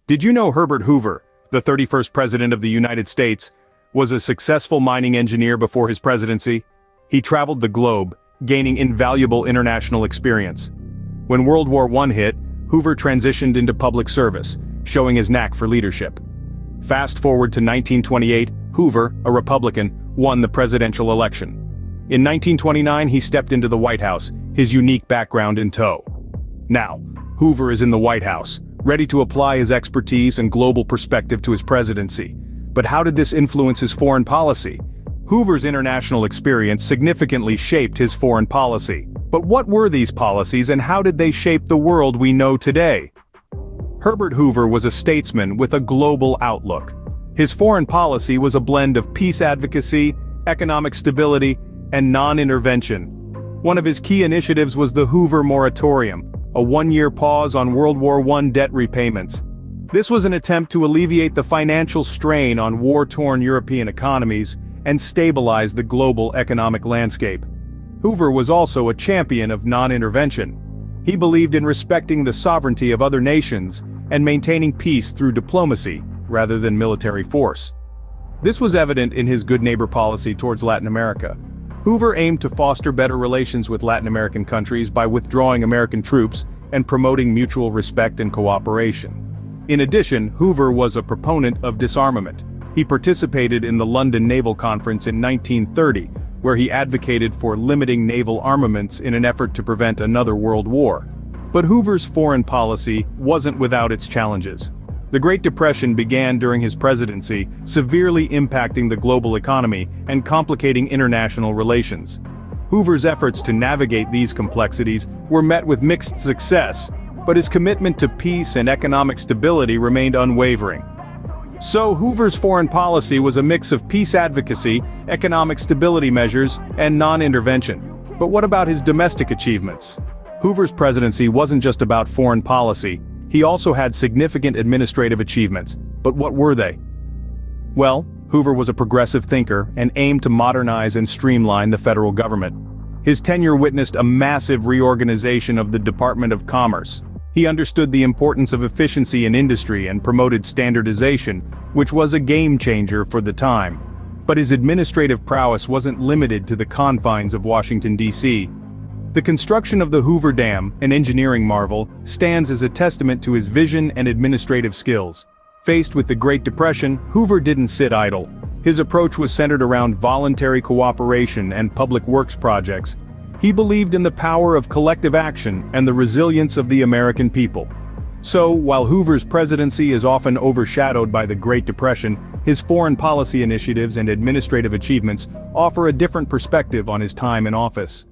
Did you know Herbert Hoover, the 31st President of the United States, was a successful mining engineer before his presidency? He traveled the globe, gaining invaluable international experience. When World War I hit, Hoover transitioned into public service, showing his knack for leadership. Fast forward to 1928, Hoover, a Republican, won the presidential election. In 1929 he stepped into the White House, his unique background in tow. Now, Hoover is in the White House, ready to apply his expertise and global perspective to his presidency. But how did this influence his foreign policy? Hoover's international experience significantly shaped his foreign policy. But what were these policies and how did they shape the world we know today? Herbert Hoover was a statesman with a global outlook. His foreign policy was a blend of peace advocacy, economic stability, and non-intervention. One of his key initiatives was the Hoover Moratorium, a one-year pause on World War I debt repayments. This was an attempt to alleviate the financial strain on war-torn European economies and stabilize the global economic landscape. Hoover was also a champion of non-intervention. He believed in respecting the sovereignty of other nations and maintaining peace through diplomacy rather than military force. This was evident in his good neighbor policy towards Latin America. Hoover aimed to foster better relations with Latin American countries by withdrawing American troops and promoting mutual respect and cooperation. In addition, Hoover was a proponent of disarmament. He participated in the London Naval Conference in 1930, where he advocated for limiting naval armaments in an effort to prevent another world war. But Hoover's foreign policy wasn't without its challenges. The Great Depression began during his presidency, severely impacting the global economy and complicating international relations. Hoover's efforts to navigate these complexities were met with mixed success, but his commitment to peace and economic stability remained unwavering. So Hoover's foreign policy was a mix of peace advocacy, economic stability measures, and non-intervention. But what about his domestic achievements? Hoover's presidency wasn't just about foreign policy. He also had significant administrative achievements. But what were they? Well, Hoover was a progressive thinker and aimed to modernize and streamline the federal government. His tenure witnessed a massive reorganization of the Department of Commerce. He understood the importance of efficiency in industry and promoted standardization, which was a game changer for the time. But his administrative prowess wasn't limited to the confines of Washington, D.C. The construction of the Hoover Dam, an engineering marvel, stands as a testament to his vision and administrative skills. Faced with the Great Depression, Hoover didn't sit idle. His approach was centered around voluntary cooperation and public works projects. He believed in the power of collective action and the resilience of the American people. So, while Hoover's presidency is often overshadowed by the Great Depression, his foreign policy initiatives and administrative achievements offer a different perspective on his time in office.